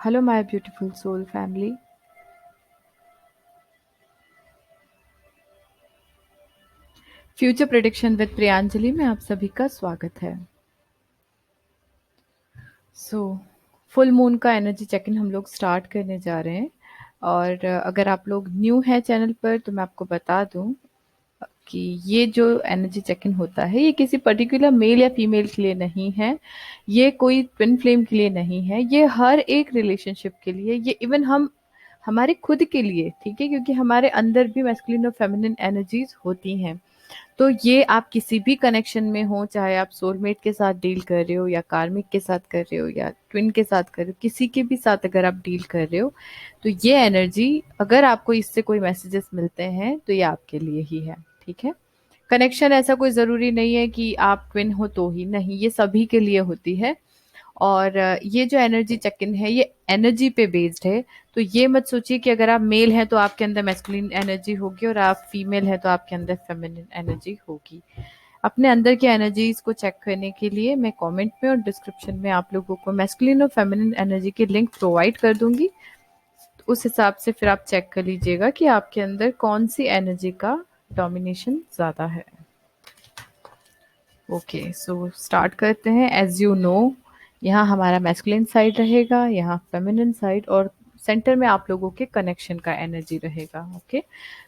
Hello, my beautiful soul family. Future prediction with Priyanjali में आप सभी का स्वागत है। सो फुल मून का एनर्जी चेक इन हम लोग स्टार्ट करने जा रहे हैं। और अगर आप लोग न्यू हैं चैनल पर तो मैं आपको बता दूं कि ये जो एनर्जी चेक इन होता है ये किसी पर्टिकुलर मेल या फीमेल के लिए नहीं है। ये कोई ट्विन फ्लेम के लिए नहीं है। ये हर एक रिलेशनशिप के लिए, ये इवन हम हमारे खुद के लिए, ठीक है, क्योंकि हमारे अंदर भी मैस्कुलिन और फेमिनिन एनर्जीज होती हैं। तो ये आप किसी भी कनेक्शन में हो, चाहे आप सोलमेट के साथ डील कर रहे हो या कार्मिक के साथ कर रहे हो या ट्विन के साथ कर रहे हो, किसी के भी साथ अगर आप डील कर रहे हो तो ये एनर्जी, अगर आपको इससे कोई मैसेजेस मिलते हैं तो ये आपके लिए ही है। ठीक है। कनेक्शन ऐसा कोई ज़रूरी नहीं है कि आप ट्विन हो तो ही, नहीं, ये सभी के लिए होती है। और ये जो एनर्जी चेक इन है ये एनर्जी पे बेस्ड है। तो ये मत सोचिए कि अगर आप मेल हैं तो आपके अंदर मैस्कुलिन एनर्जी होगी और आप फीमेल हैं तो आपके अंदर फेमिनिन एनर्जी होगी। अपने अंदर की एनर्जीज को चेक करने के लिए मैं कमेंट में और डिस्क्रिप्शन में आप लोगों को मैस्कुलिन और फेमिनिन एनर्जी के लिंक प्रोवाइड कर दूंगी। तो उस हिसाब से फिर आप चेक कर लीजिएगा कि आपके अंदर कौन सी एनर्जी का डोमिनेशन ज़्यादा है। ओके, सो स्टार्ट करते हैं। एज यू नो, यहाँ हमारा मैस्कुलिन साइड रहेगा, यहाँ फेमिनिन साइड, और सेंटर में आप लोगों के कनेक्शन का एनर्जी रहेगा। Okay,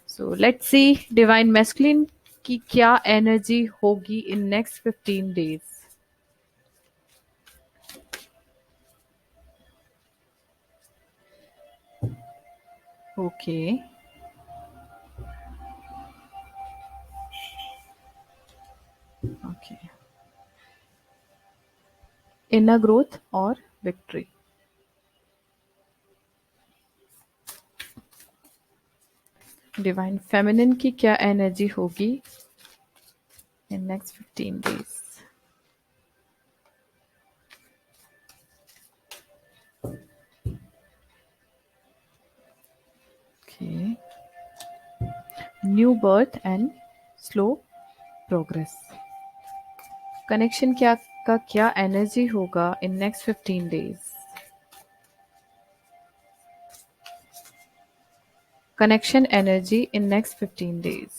so let's C divine masculine की क्या एनर्जी होगी इन next 15 days. Okay, okay, inner growth और विक्ट्री। डिवाइन फेमिनिन की क्या एनर्जी होगी इन next 15 days. Okay, new birth and slow progress. Connection क्या का क्या एनर्जी होगा इन next 15 days. Connection energy in next 15 days.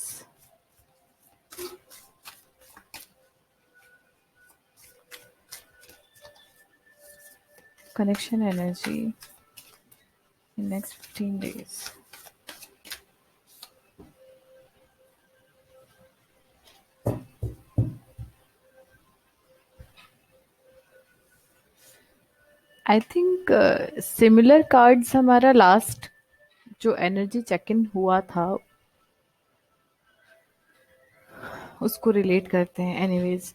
Connection energy in next 15 days. I think similar cards हमारा last जो energy check in हुआ था उसको रिलेट करते हैं। एनीवेज,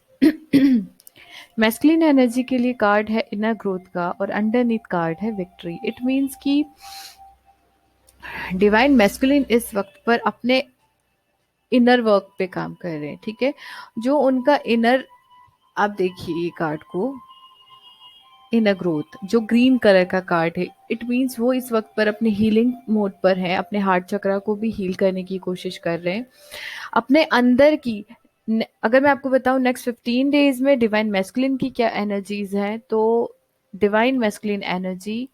मैस्कुलिन एनर्जी के लिए कार्ड है इनर ग्रोथ का और अंडरनीथ कार्ड है विक्ट्री। इट मीन्स कि डिवाइन मैस्कुलिन इस वक्त पर अपने इनर वर्क पे काम कर रहे हैं। ठीक है, जो उनका इनर, आप देखिए ये कार्ड को, इनर ग्रोथ जो ग्रीन कलर का कार्ड है, इट मीन्स वो इस वक्त पर अपने हीलिंग मोड पर है, अपने हार्ट चक्रा को भी हील करने की कोशिश कर रहे हैं अपने अंदर की। अगर मैं आपको बताऊं नेक्स्ट 15 डेज में डिवाइन मैस्कुलिन की क्या एनर्जीज हैं, तो डिवाइन मैस्कुलिन एनर्जी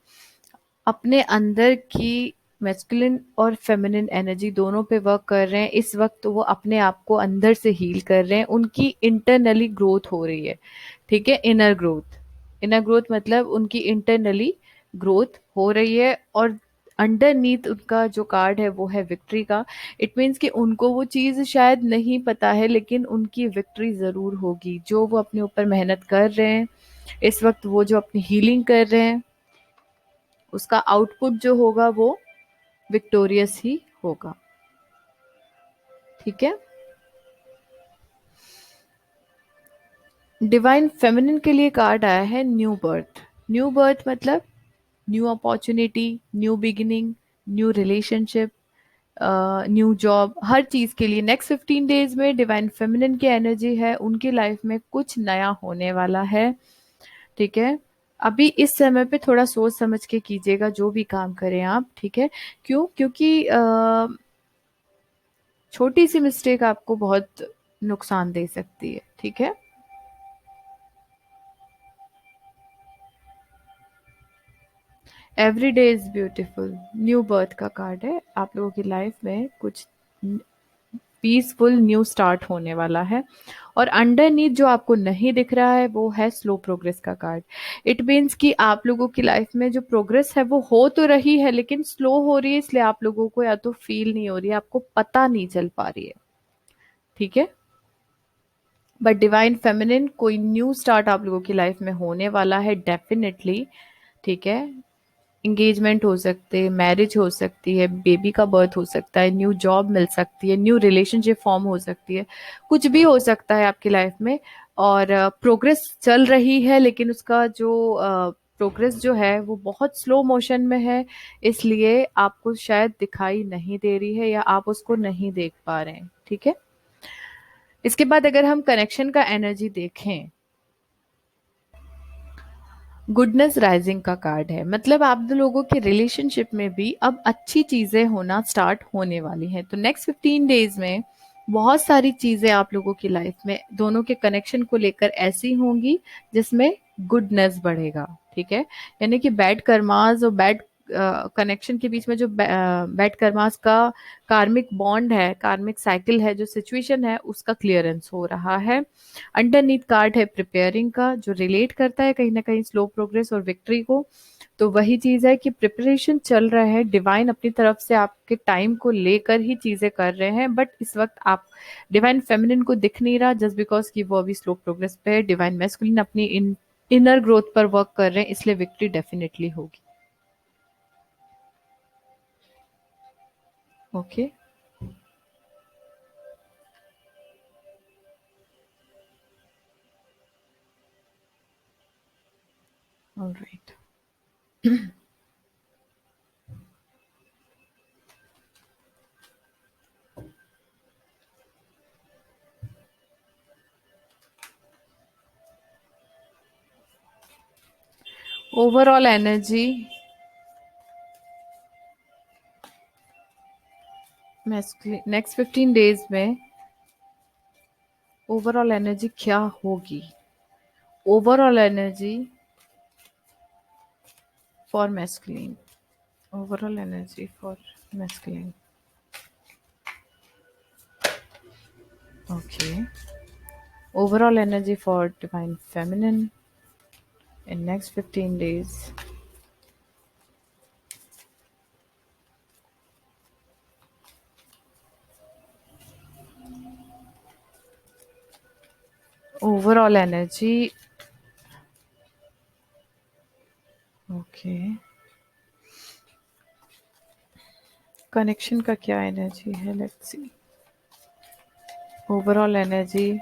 अपने अंदर की मैस्कुलिन और फेमिनिन एनर्जी दोनों पे वर्क कर रहे हैं इस वक्त। वो अपने आप को अंदर से हील कर रहे हैं, उनकी इंटरनली ग्रोथ हो रही है। ठीक है, इनर ग्रोथ। इनर ग्रोथ मतलब उनकी इंटरनली ग्रोथ हो रही है। और अंडरनीथ उनका जो कार्ड है वो है विक्ट्री का। इट मीन्स कि उनको वो चीज़ शायद नहीं पता है लेकिन उनकी विक्ट्री ज़रूर होगी। जो वो अपने ऊपर मेहनत कर रहे हैं इस वक्त, वो जो अपनी हीलिंग कर रहे हैं, उसका आउटपुट जो होगा वो विक्टोरियस ही होगा। ठीक है। डिवाइन फेमिनिन के लिए कार्ड आया है न्यू बर्थ। न्यू बर्थ मतलब new opportunity, new beginning, new relationship, new job, हर चीज़ के लिए नेक्स्ट 15 डेज में डिवाइन फेमिनिन की एनर्जी है, उनकी लाइफ में कुछ नया होने वाला है। ठीक है, अभी इस समय पे थोड़ा सोच समझ के कीजिएगा जो भी काम करें आप। ठीक है, क्यों? क्योंकि छोटी सी मिस्टेक आपको बहुत नुकसान दे सकती है। ठीक है, every day is beautiful, new birth का कार्ड है। आप लोगों की लाइफ में कुछ पीसफुल न्यू स्टार्ट होने वाला है। और अंडरनीथ जो आपको नहीं दिख रहा है वो है स्लो प्रोग्रेस का कार्ड। इट मीन्स कि आप लोगों की लाइफ में जो प्रोग्रेस है वो हो तो रही है लेकिन स्लो हो रही है, इसलिए आप लोगों को या तो फील नहीं हो रही है, आपको पता नहीं चल पा रही है। ठीक है। बट डिवाइन फेमिनिन कोई न्यू स्टार्ट आप लोगों की लाइफ में होने वाला है डेफिनेटली। ठीक है। एंगेजमेंट हो सकते हैं, मैरिज हो सकती है, बेबी का बर्थ हो सकता है, न्यू जॉब मिल सकती है, न्यू रिलेशनशिप फॉर्म हो सकती है, कुछ भी हो सकता है आपकी लाइफ में। और प्रोग्रेस चल रही है लेकिन उसका जो प्रोग्रेस जो है वो बहुत स्लो मोशन में है, इसलिए आपको शायद दिखाई नहीं दे रही है या आप उसको नहीं देख पा रहे हैं। ठीक है। इसके बाद अगर हम कनेक्शन का एनर्जी देखें, गुडनेस राइजिंग का कार्ड है, मतलब आप दो लोगों के रिलेशनशिप में भी अब अच्छी चीजें होना स्टार्ट होने वाली हैं। तो नेक्स्ट 15 डेज में बहुत सारी चीजें आप लोगों की लाइफ में दोनों के कनेक्शन को लेकर ऐसी होंगी जिसमें गुडनेस बढ़ेगा। ठीक है। यानी कि बैड कर्मास और बैड कनेक्शन के बीच में जो बैड कर्मास का कार्मिक बॉन्ड है, कार्मिक साइकिल है, जो सिचुएशन है, उसका क्लियरेंस हो रहा है। अंडरनीथ कार्ड है प्रिपेयरिंग का, जो रिलेट करता है कहीं ना कहीं स्लो प्रोग्रेस और विक्ट्री को। तो वही चीज है कि प्रिपरेशन चल रहा है, डिवाइन अपनी तरफ से आपके टाइम को लेकर ही चीजें कर रहे हैं, बट इस वक्त आप डिवाइन फेमिनिन को दिख नहीं रहा जस्ट बिकॉज कि वो अभी स्लो प्रोग्रेस पे है। डिवाइन मैस्कुलिन अपनी इनर ग्रोथ पर वर्क कर रहे हैं, इसलिए विक्ट्री डेफिनेटली होगी। Okay. Alright. Overall energy next 15 days में ओवरऑल एनर्जी क्या होगी? Overall energy for masculine, overall energy for masculine. Okay. Overall energy for divine feminine in next 15 days. Overall energy. Okay. Connection का क्या energy है? Let's see. Overall energy,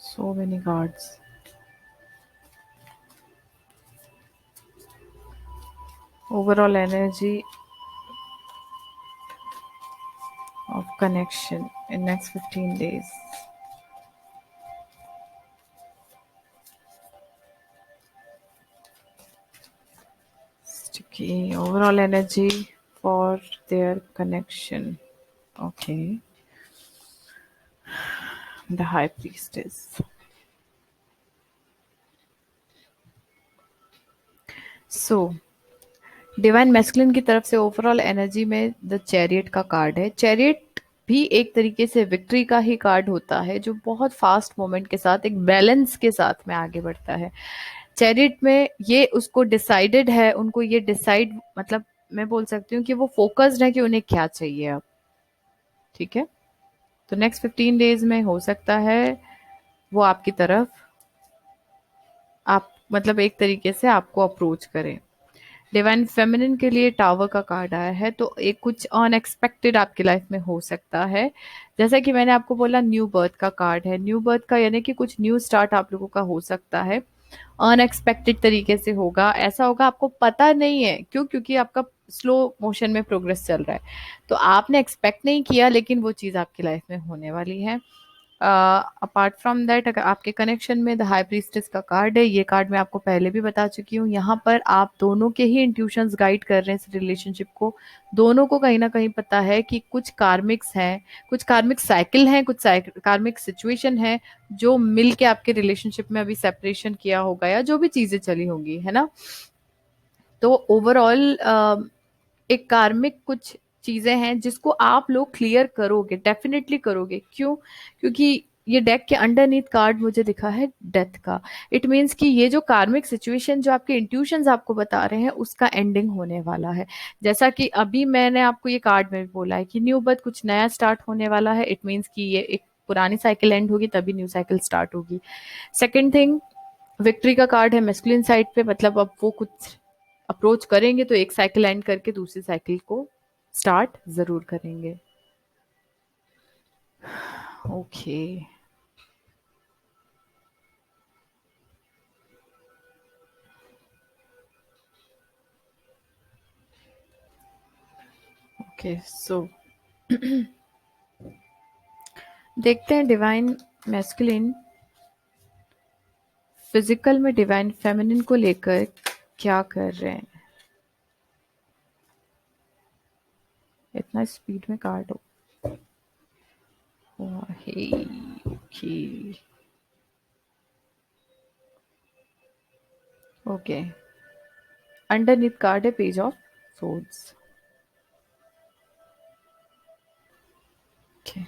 so many cards. Overall energy of connection in next 15 days. Sticky. Overall energy for their connection. Okay. The High Priestess. So divine masculine की तरफ से overall energy में the chariot का card है। Chariot भी एक तरीके से विक्ट्री का ही कार्ड होता है, जो बहुत फास्ट मोमेंट के साथ एक बैलेंस के साथ में आगे बढ़ता है। चैरियट में ये उसको डिसाइडेड है, उनको ये डिसाइड, मतलब मैं बोल सकती हूँ कि वो फोकस्ड है कि उन्हें क्या चाहिए अब। ठीक है। तो नेक्स्ट 15 डेज में हो सकता है वो आपकी तरफ, आप मतलब एक तरीके से आपको अप्रोच करें। डिवाइन फेमिनिन के लिए टावर का कार्ड आया है, तो एक कुछ अनएक्सपेक्टेड आपकी लाइफ में हो सकता है। जैसा कि मैंने आपको बोला, न्यू बर्थ का कार्ड है। न्यू बर्थ का यानी कि कुछ न्यू स्टार्ट आप लोगों का हो सकता है, अनएक्सपेक्टेड तरीके से होगा। ऐसा होगा आपको पता नहीं है क्यों, क्योंकि आपका स्लो मोशन में प्रोग्रेस चल रहा है, तो आपने एक्सपेक्ट नहीं किया लेकिन वो चीज़ आपकी लाइफ में होने वाली है। अपार्ट फ्रॉम दैट, अगर आपके कनेक्शन में द हाई प्रीस्टेस का कार्ड है, ये कार्ड मैं आपको पहले भी बता चुकी हूँ, यहाँ पर आप दोनों के ही इंट्यूशंस गाइड कर रहे हैं इस रिलेशनशिप को। दोनों को कहीं ना कहीं पता है कि कुछ कार्मिक्स हैं, कुछ कार्मिक साइकिल हैं, कुछ कार्मिक सिचुएशन है जो मिल के आपके रिलेशनशिप में अभी सेपरेशन किया होगा या जो भी चीजें चली होंगी, है ना। तो ओवरऑल एक कार्मिक कुछ चीजें हैं जिसको आप लोग क्लियर करोगे, डेफिनेटली करोगे। क्यों? क्योंकि ये डेक के अंडरनीथ कार्ड मुझे दिखा है डेथ का। इट मीन्स कि ये जो कार्मिक सिचुएशन जो आपके इंट्यूशंस आपको बता रहे हैं उसका एंडिंग होने वाला है। जैसा कि अभी मैंने आपको ये कार्ड में भी बोला है कि न्यू बर्थ, कुछ नया स्टार्ट होने वाला है। इट मीन्स कि ये एक पुरानी साइकिल एंड होगी तभी न्यू साइकिल स्टार्ट होगी। सेकेंड थिंग, विक्ट्री का कार्ड है मेस्कुलिन साइड पे, मतलब अब वो कुछ अप्रोच करेंगे तो एक साइकिल एंड करके दूसरी साइकिल को स्टार्ट जरूर करेंगे। ओके। ओके, सो देखते हैं डिवाइन मैस्कुलिन फिजिकल में डिवाइन फेमिनिन को लेकर क्या कर रहे हैं। इतना स्पीड में कार्ड हो हे। ओके। ओके, अंडरनीथ कार्ड है page of swords. Okay,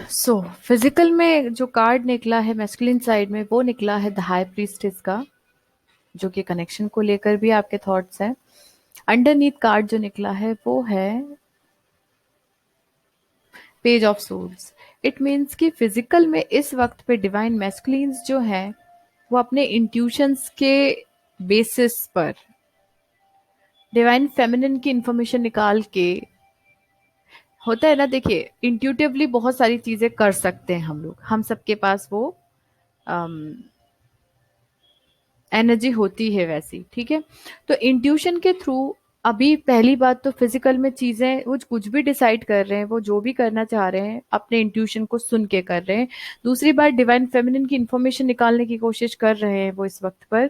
so physical में जो कार्ड निकला है मैस्कुलिन साइड में वो निकला है द हाई प्रीस्टेस का, जो कि कनेक्शन को लेकर भी आपके थॉट्स हैं। अंडरनीथ कार्ड जो निकला है वो है page of swords. It means कि फिजिकल में इस वक्त पे डिवाइन मैस्कुलिन्स जो है वो अपने इंट्यूशंस के बेसिस पर डिवाइन फेमिनिन की इंफॉर्मेशन निकाल के, होता है ना, देखिए इंट्यूटिवली बहुत सारी चीजें कर सकते हैं हम लोग, हम सबके पास वो एनर्जी होती है वैसी, ठीक है। तो इंट्यूशन के थ्रू अभी पहली बात तो फिजिकल में चीजें वो कुछ भी डिसाइड कर रहे हैं, वो जो भी करना चाह रहे हैं अपने इंट्यूशन को सुन के कर रहे हैं। दूसरी बात, डिवाइन फेमिनिन की इंफॉर्मेशन निकालने की कोशिश कर रहे हैं वो इस वक्त पर।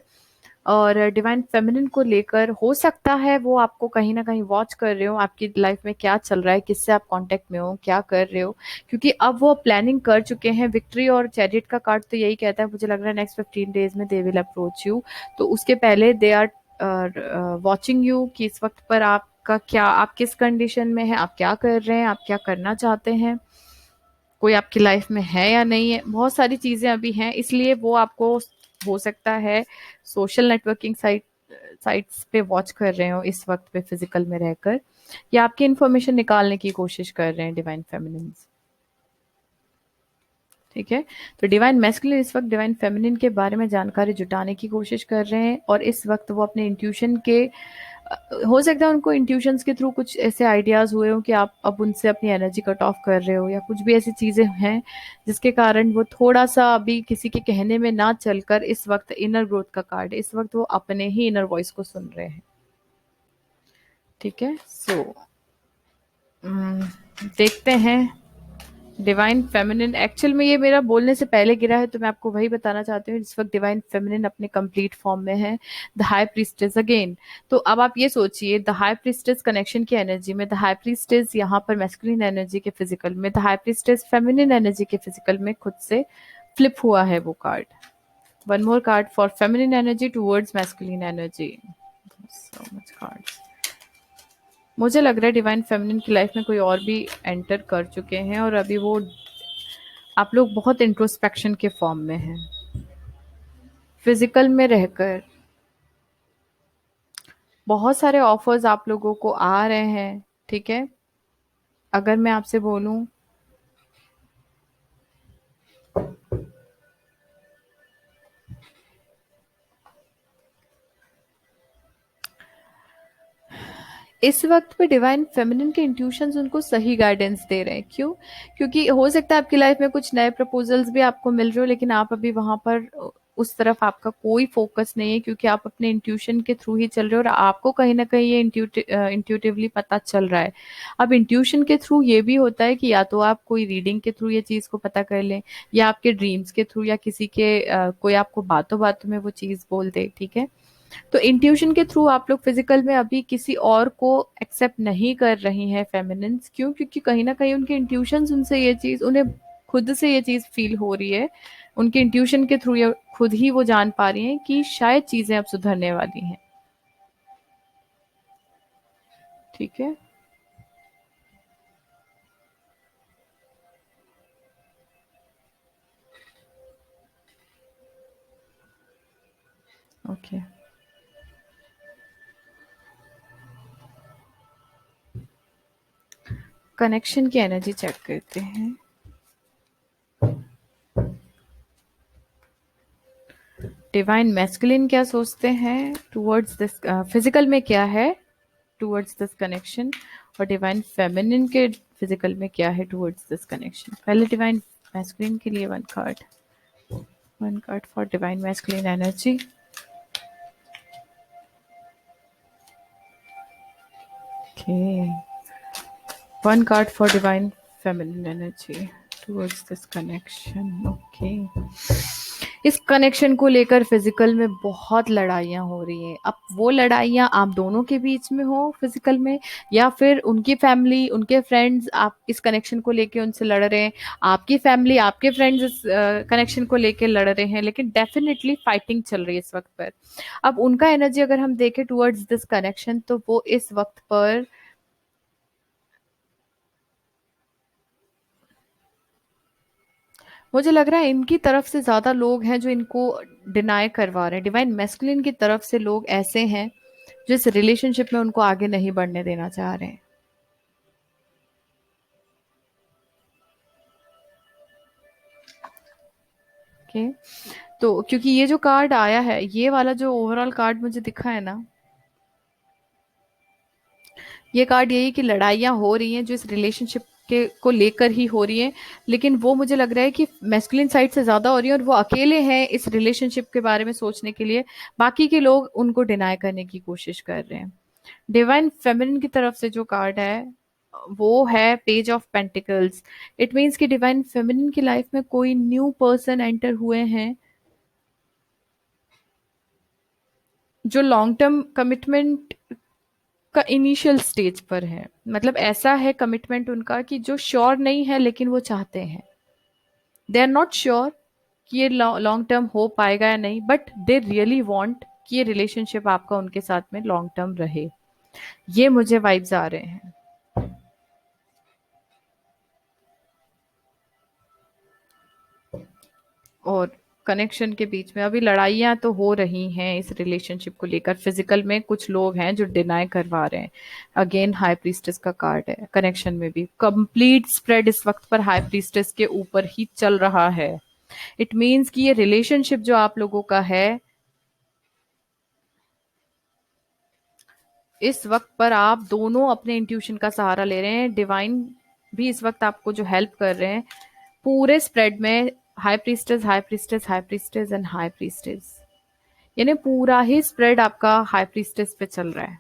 और डिवाइन फेमिनिन को लेकर हो सकता है वो आपको कहीं ना कहीं वॉच कर रहे हो, आपकी लाइफ में क्या चल रहा है, किससे आप कांटेक्ट में हो, क्या कर रहे हो। क्योंकि अब वो प्लानिंग कर चुके हैं। विक्ट्री और चैरियट का कार्ड तो यही कहता है, मुझे लग रहा है नेक्स्ट 15 डेज में दे विल अप्रोच यू। तो उसके पहले दे आर वॉचिंग यू कि इस वक्त पर आपका क्या, आप किस कंडीशन में है, आप क्या कर रहे हैं, आप क्या करना चाहते हैं, कोई आपकी लाइफ में है या नहीं है। बहुत सारी चीजें अभी हैं, इसलिए वो आपको हो सकता है सोशल नेटवर्किंग साइट्स पे वॉच कर रहे हो इस वक्त पे फिजिकल में रहकर, या आपकी इंफॉर्मेशन निकालने की कोशिश कर रहे हैं डिवाइन फेमिनिन्स, ठीक है। तो डिवाइन मैस्कुलिन इस वक्त डिवाइन फेमिनिन के बारे में जानकारी जुटाने की कोशिश कर रहे हैं, और इस वक्त वो अपने इंट्यूशन के हो सकता है उनको इंट्यूशंस के थ्रू कुछ ऐसे आइडियाज हुए हो कि आप अब उनसे अपनी एनर्जी कट ऑफ कर रहे हो, या कुछ भी ऐसी चीजें हैं जिसके कारण वो थोड़ा सा अभी किसी के कहने में ना चलकर इस वक्त इनर ग्रोथ का कार्ड है, इस वक्त वो अपने ही इनर वॉइस को सुन रहे हैं, ठीक है। सो देखते हैं डिवाइन फेमिनिन। एक्चुअल में ये मेरा बोलने से पहले गिरा है तो मैं आपको वही बताना चाहती हूँ, इस वक्त डिवाइन फेमिनिन अपने कंप्लीट फॉर्म में है, द हाई प्रीस्टेस अगेन। तो अब आप ये सोचिए, द हाई प्रीस्टेस कनेक्शन की एनर्जी में, द हाई प्रीस्टेस यहाँ पर मैस्कुलिन एनर्जी के फिजिकल में, the high priestess feminine energy के फिजिकल में खुद से फ्लिप हुआ है वो card. One more card for feminine energy towards masculine energy. So much cards. मुझे लग रहा है डिवाइन फेमिनिन की लाइफ में कोई और भी एंटर कर चुके हैं, और अभी वो आप लोग बहुत इंट्रोस्पेक्शन के फॉर्म में हैं फिजिकल में रहकर। बहुत सारे ऑफर्स आप लोगों को आ रहे हैं, ठीक है। अगर मैं आपसे बोलूं, इस वक्त पे डिवाइन फेमिनिन के इंट्यूशंस उनको सही गाइडेंस दे रहे हैं। क्यों? क्योंकि हो सकता है आपकी लाइफ में कुछ नए प्रपोजल्स भी आपको मिल रहे हो, लेकिन आप अभी वहां पर उस तरफ आपका कोई फोकस नहीं है, क्योंकि आप अपने इंट्यूशन के थ्रू ही चल रहे हो और आपको कहीं ना कहीं ये इंट्यूटिवली पता चल रहा है। अब इंट्यूशन के थ्रू ये भी होता है कि या तो आप कोई रीडिंग के थ्रू ये चीज को पता कर लें, या आपके ड्रीम्स के थ्रू, या किसी के कोई आपको बातों बातों में वो चीज बोल दे, ठीक है। तो इंट्यूशन के थ्रू आप लोग फिजिकल में अभी किसी और को एक्सेप्ट नहीं कर रही हैं फेमिनिन्स। क्यों? क्योंकि कहीं ना कहीं उनके इंट्यूशंस उनसे ये चीज, उन्हें खुद से ये चीज फील हो रही है, उनके इंट्यूशन के थ्रू ये खुद ही वो जान पा रही हैं कि शायद चीजें अब सुधरने वाली हैं। ठीक है। ओके, कनेक्शन की एनर्जी चेक करते हैं। डिवाइन मैस्कुलिन क्या सोचते हैं टुवर्ड्स दिस, फिजिकल में क्या है टुवर्ड्स दिस कनेक्शन, और डिवाइन फेमिनिन के फिजिकल में क्या है टुवर्ड्स दिस कनेक्शन। पहले डिवाइन मैस्कुलिन के लिए one card for divine masculine energy. Okay, one card for divine feminine energy towards this connection. Okay, इस कनेक्शन को लेकर फिजिकल में बहुत लड़ाइयाँ हो रही हैं। अब वो लड़ाइयाँ आप दोनों के बीच में हो फिजिकल में, या फिर उनकी फैमिली, उनके फ्रेंड्स आप इस कनेक्शन को लेके उनसे लड़ रहे हैं, आपकी फैमिली, आपके फ्रेंड्स इस कनेक्शन को लेके लड़ रहे हैं, लेकिन डेफिनेटली फाइटिंग चल रही है इस वक्त पर। अब उनका एनर्जी अगर हम देखें टुवर्ड्स दिस कनेक्शन, तो वो इस वक्त पर, मुझे लग रहा है इनकी तरफ से ज्यादा लोग हैं जो इनको डिनाई करवा रहे हैं। डिवाइन मैस्कुलिन की तरफ से लोग ऐसे हैं जो इस रिलेशनशिप में उनको आगे नहीं बढ़ने देना चाह रहे हैं। ओके, तो क्योंकि ये जो कार्ड आया है, ये वाला जो ओवरऑल कार्ड मुझे दिखा है ना, ये कार्ड यही कि लड़ाइयाँ हो रही हैं जो इस रिलेशनशिप के को लेकर ही हो रही हैं, लेकिन वो मुझे लग रहा है कि मैस्कुलिन साइड से ज्यादा हो रही है, और वो अकेले हैं इस रिलेशनशिप के बारे में सोचने के लिए। बाकी के लोग उनको डिनाई करने की कोशिश कर रहे हैं। डिवाइन फेमिनिन की तरफ से जो कार्ड है वो है page of pentacles. It means कि डिवाइन फेमिनिन की लाइफ में कोई न्यू पर्सन एंटर हुए हैं जो लॉन्ग टर्म कमिटमेंट का इनिशियल स्टेज पर है। मतलब ऐसा है कमिटमेंट उनका कि जो श्योर नहीं है लेकिन वो चाहते हैं। दे आर नॉट श्योर कि ये लॉन्ग टर्म हो पाएगा या नहीं, बट दे रियली वांट कि ये रिलेशनशिप आपका उनके साथ में लॉन्ग टर्म रहे। ये मुझे वाइब्स आ रहे हैं। और कनेक्शन के बीच में अभी लड़ाइयाँ तो हो रही हैं इस रिलेशनशिप को लेकर। फिजिकल में कुछ लोग हैं जो डिनाई करवा रहे हैं। अगेन हाई प्रीस्टेस का कार्ड है। कनेक्शन में भी कंप्लीट स्प्रेड इस वक्त पर हाई प्रीस्टेस के ऊपर ही चल रहा है। इट मीन्स कि ये रिलेशनशिप जो आप लोगों का है, इस वक्त पर आप दोनों अपने इंट्यूशन का सहारा ले रहे हैं। डिवाइन भी इस वक्त आपको जो हेल्प कर रहे हैं पूरे स्प्रेड में। High priestess, high priestess, high priestess and high priestess, यानी पूरा ही स्प्रेड आपका हाई प्रीस्टेस पे चल रहा है।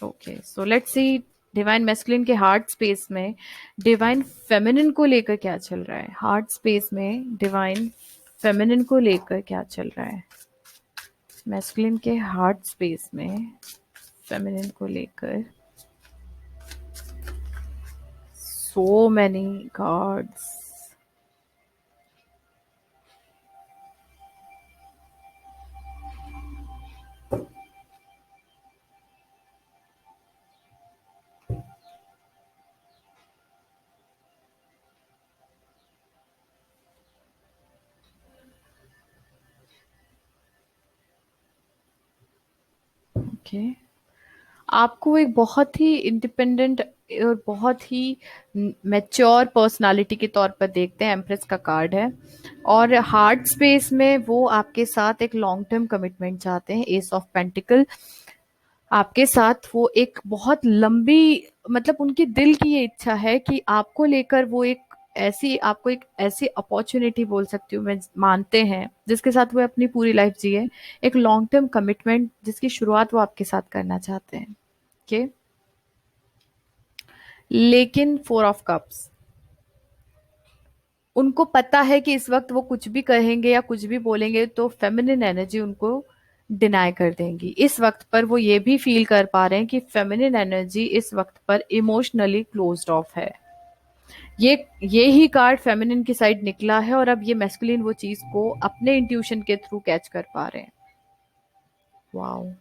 Okay, so let's C divine masculine के हार्ट स्पेस में डिवाइन फेमिनिन को लेकर क्या चल रहा है। हार्ट स्पेस में डिवाइन फेमिनिन को लेकर क्या चल रहा है। मैस्कुलिन के हार्ट स्पेस में फेमिनिन को लेकर सो मैनी कार्ड्स। ओके, आपको एक बहुत ही इंडिपेंडेंट और बहुत ही मैच्योर पर्सनालिटी के तौर पर देखते हैं। एम्प्रेस का कार्ड है, और हार्ट स्पेस में वो आपके साथ एक लॉन्ग टर्म कमिटमेंट चाहते हैं। एस ऑफ पेंटिकल, आपके साथ वो एक बहुत लंबी, मतलब उनकी दिल की ये इच्छा है कि आपको लेकर वो एक आपको एक ऐसी अपॉर्चुनिटी बोल सकती हूँ मैं, मानते हैं जिसके साथ वो अपनी पूरी लाइफ जिए, एक लॉन्ग टर्म कमिटमेंट जिसकी शुरुआत वो आपके साथ करना चाहते हैं। ओके। लेकिन फोर ऑफ कप्स, उनको पता है कि इस वक्त वो कुछ भी कहेंगे या कुछ भी बोलेंगे तो फेमिनिन एनर्जी उनको डिनाई कर देंगी। इस वक्त पर वो ये भी फील कर पा रहे हैं कि फेमिनिन एनर्जी इस वक्त पर इमोशनली क्लोज्ड ऑफ है। ये ही कार्ड फेमिनिन की साइड निकला है, और अब ये मैस्कुलिन वो चीज को अपने इंट्यूशन के थ्रू कैच कर पा रहे हैं। वाओ।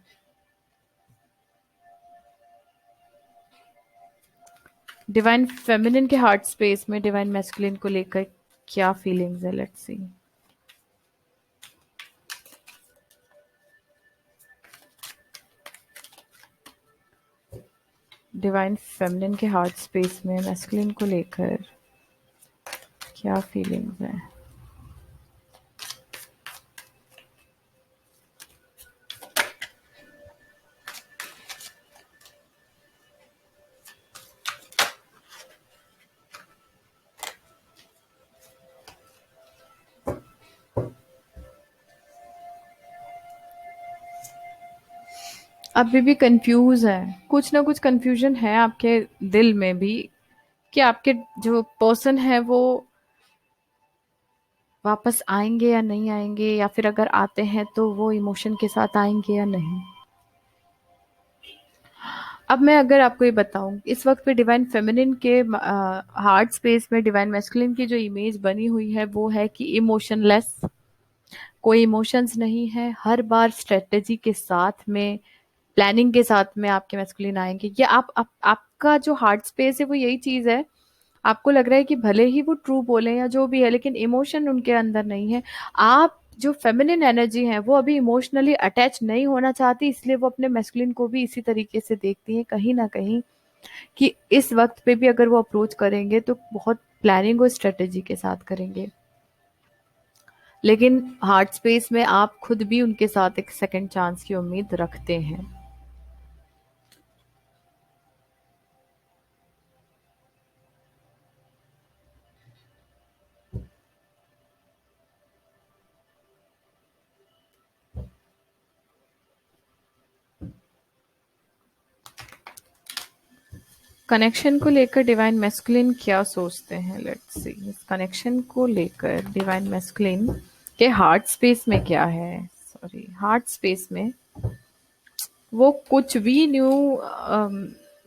डिवाइन फेमिनिन के हार्ट स्पेस में डिवाइन मैस्कुलिन को लेकर क्या फीलिंग्स है, लेट्स सी। डिवाइन फेमिनिन के हार्ट स्पेस में मैस्कुलिन को लेकर क्या फीलिंग्स है। अभी भी कंफ्यूज है, कुछ ना कुछ कंफ्यूजन है आपके दिल में भी, कि आपके जो पर्सन है वो वापस आएंगे या नहीं आएंगे, या फिर अगर आते हैं तो वो इमोशन के साथ आएंगे या नहीं। अब मैं अगर आपको ये बताऊं, इस वक्त पे डिवाइन फेमिनिन के हार्ट स्पेस में डिवाइन मैस्कुलिन की जो इमेज बनी हुई है वो है कि इमोशनलेस, कोई इमोशंस नहीं है, हर बार स्ट्रेटेजी के साथ में, प्लानिंग के साथ में आपके मैस्कुलिन आएंगे। ये आपका जो हार्ट स्पेस है वो यही चीज है। आपको लग रहा है कि भले ही वो ट्रू बोले या जो भी है, लेकिन इमोशन उनके अंदर नहीं है। आप जो फेमिनिन एनर्जी है वो अभी इमोशनली अटैच नहीं होना चाहती, इसलिए वो अपने मैस्कुलिन को भी इसी तरीके से देखती है कहीं ना कहीं, कि इस वक्त पे भी अगर वो अप्रोच करेंगे तो बहुत प्लानिंग और स्ट्रेटेजी के साथ करेंगे। लेकिन हार्ट स्पेस में आप खुद भी उनके साथ एक सेकंड चांस की उम्मीद रखते हैं। कनेक्शन को लेकर डिवाइन मैस्कुलिन क्या सोचते हैं, लेट्स सी। इस कनेक्शन को लेकर डिवाइन मैस्कुलिन के हार्ट स्पेस में क्या है, सॉरी, हार्ट स्पेस में वो कुछ भी न्यू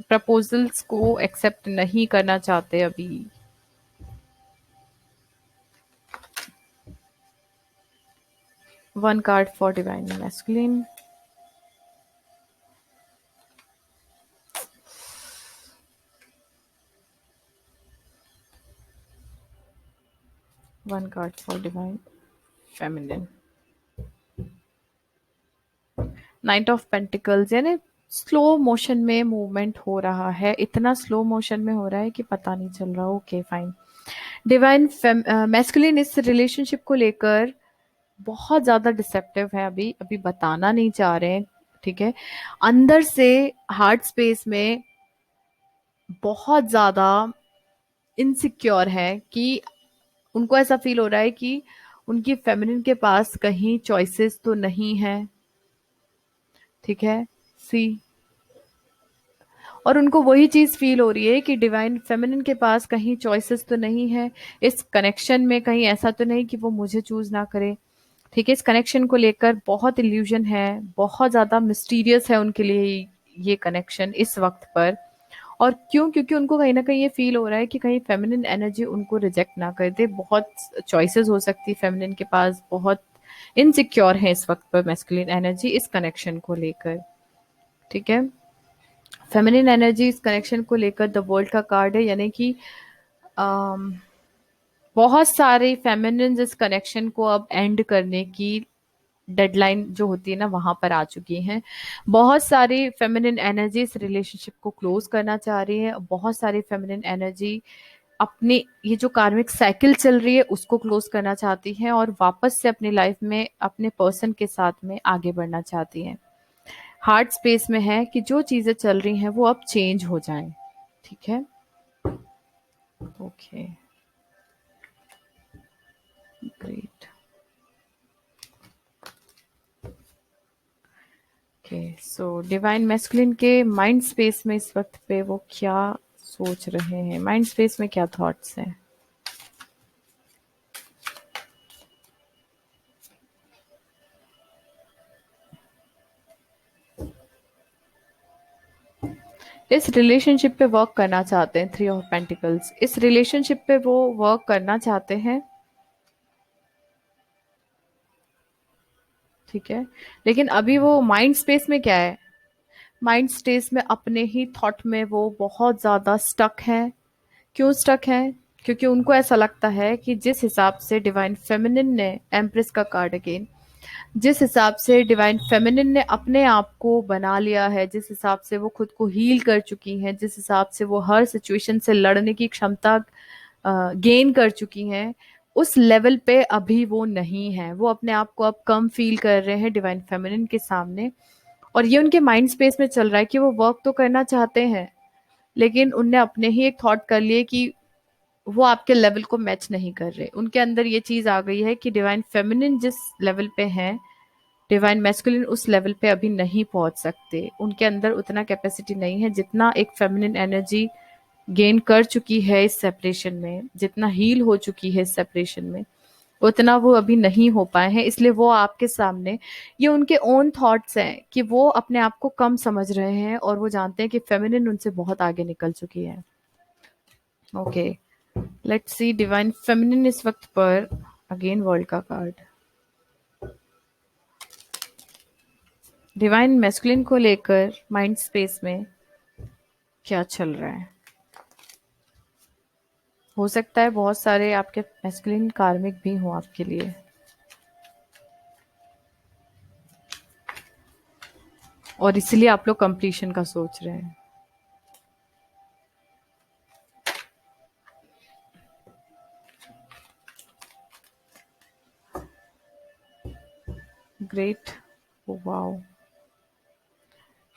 प्रपोजल्स को एक्सेप्ट नहीं करना चाहते अभी। One card for divine masculine. One card for divine feminine. Night of pentacles, यानी स्लो मोशन में मूवमेंट हो रहा है, इतना स्लो मोशन में हो रहा है कि पता नहीं चल रहा। Okay fine. डिवाइन मैस्कुलिन इस रिलेशनशिप को लेकर बहुत ज्यादा डिसेप्टिव है, अभी अभी बताना नहीं चाह रहे हैं। ठीक है। अंदर से हार्ट स्पेस में बहुत ज्यादा इनसिक्योर है, कि उनको ऐसा फील हो रहा है कि उनकी फेमिनिन के पास कहीं चॉइसेस तो नहीं है। ठीक है। सी। और उनको वही चीज फील हो रही है कि डिवाइन फेमिनिन के पास कहीं चॉइसेस तो नहीं है, इस कनेक्शन में कहीं ऐसा तो नहीं कि वो मुझे चूज ना करे। ठीक है। इस कनेक्शन को लेकर बहुत इल्यूजन है, बहुत ज्यादा मिस्टीरियस है उनके लिए ये कनेक्शन इस वक्त पर। और क्यों? क्योंकि उनको कहीं ना कहीं ये फील हो रहा है कि कहीं फेमिनिन एनर्जी उनको रिजेक्ट ना कर दे। बहुत चॉइसेस हो सकती है फेमिनिन के पास, बहुत इनसिक्योर है इस वक्त पर मैस्कुलिन एनर्जी इस कनेक्शन को लेकर। ठीक है। फेमिनिन एनर्जी इस कनेक्शन को लेकर द वर्ल्ड का कार्ड है, यानी कि अम, बहुत सारे फेमिनिन इस कनेक्शन को अब एंड करने की डेडलाइन जो होती है ना वहां पर आ चुकी हैं। बहुत सारी फेमिनिन एनर्जी इस रिलेशनशिप को क्लोज करना चाह रही है। बहुत सारी फेमिनिन एनर्जी अपनी ये जो कार्मिक साइकिल चल रही है उसको क्लोज करना चाहती हैं, और वापस से अपनी लाइफ में अपने पर्सन के साथ में आगे बढ़ना चाहती हैं। हार्ट स्पेस में है कि जो चीजें चल रही हैं वो अब चेंज हो जाएं। ठीक है। ओके। सो डिवाइन मैस्कुलिन के माइंड स्पेस में इस वक्त पे वो क्या सोच रहे हैं, माइंड स्पेस में क्या थॉट्स हैं? इस रिलेशनशिप पे वर्क करना चाहते हैं, 3 ऑफ पेंटिकल्स, इस रिलेशनशिप पे वो वर्क करना चाहते हैं। ठीक है, लेकिन अभी वो माइंड स्पेस में क्या है, माइंड स्पेस में अपने ही थॉट में वो बहुत ज्यादा स्टक है। क्यों स्टक है? क्योंकि उनको ऐसा लगता है कि जिस हिसाब से डिवाइन फेमिनिन ने, एम्प्रेस का कार्ड अगेन, जिस हिसाब से डिवाइन फेमिनिन ने अपने आप को बना लिया है, जिस हिसाब से वो खुद को हील कर चुकी हैं, जिस हिसाब से वो हर सिचुएशन से लड़ने की क्षमता गेन कर चुकी हैं, उस लेवल पे अभी वो नहीं है। वो अपने आप को अब कम फील कर रहे हैं डिवाइन फेमिनिन के सामने। और ये उनके माइंड स्पेस में चल रहा है कि वो वर्क तो करना चाहते हैं, लेकिन उनने अपने ही एक थॉट कर लिए कि वो आपके लेवल को मैच नहीं कर रहे। उनके अंदर ये चीज आ गई है कि डिवाइन फेमिनिन जिस लेवल पे है, डिवाइन मैस्कुलिन उस लेवल पे अभी नहीं पहुंच सकते। उनके अंदर उतना कैपेसिटी नहीं है जितना एक फेमिनिन एनर्जी गेन कर चुकी है इस सेपरेशन में, जितना हील हो चुकी है इस सेपरेशन में, उतना वो अभी नहीं हो पाए हैं। इसलिए वो आपके सामने, ये उनके ओन थॉट्स हैं कि वो अपने आप को कम समझ रहे हैं और वो जानते हैं कि फेमिनिन उनसे बहुत आगे निकल चुकी है। Okay, let's see divine feminine इस वक्त पर, अगेन वर्ल्ड का कार्ड, डिवाइन मैस्कुलिन को लेकर माइंड स्पेस में क्या चल रहा है। हो सकता है बहुत सारे आपके मैस्कुलिन कार्मिक भी हों आपके लिए, और इसलिए आप लोग कंप्लीशन का सोच रहे हैं। ग्रेट, वाओ,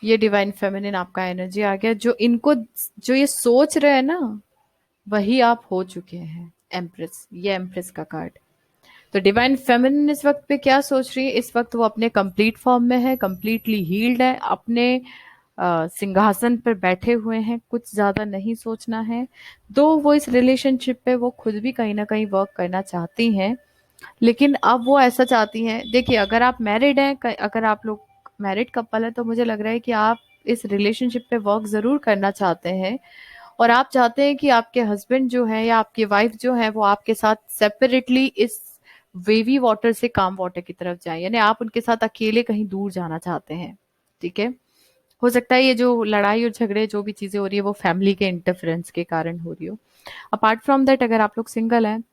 ये डिवाइन फेमिनिन आपका एनर्जी आ गया। जो इनको, जो ये सोच रहे हैं ना, वही आप हो चुके हैं। एम्प्रेस, ये एम्प्रेस का कार्ड। तो डिवाइन फेमिनिन इस वक्त पे क्या सोच रही है, इस वक्त वो अपने कंप्लीट फॉर्म में है, कंप्लीटली हील्ड है, अपने सिंहासन पर बैठे हुए हैं, कुछ ज्यादा नहीं सोचना है। दो वो इस रिलेशनशिप पे वो खुद भी कहीं ना कहीं वर्क करना चाहती हैं, लेकिन अब वो ऐसा चाहती हैं, देखिए अगर आप मैरिड हैं, अगर आप लोग मैरिड कपल है, तो मुझे लग रहा है कि आप इस रिलेशनशिप पे वर्क जरूर करना चाहते हैं। और आप चाहते हैं कि आपके हस्बैंड जो है या आपकी वाइफ जो है वो आपके साथ सेपरेटली इस वेवी वाटर से काम वाटर की तरफ जाए, यानी आप उनके साथ अकेले कहीं दूर जाना चाहते हैं। ठीक है, हो सकता है ये जो लड़ाई और झगड़े जो भी चीजें हो रही है वो फैमिली के इंटरफेरेंस के कारण हो रही हो। अपार्ट फ्रॉम दैट, अगर आप लोग सिंगल हैं,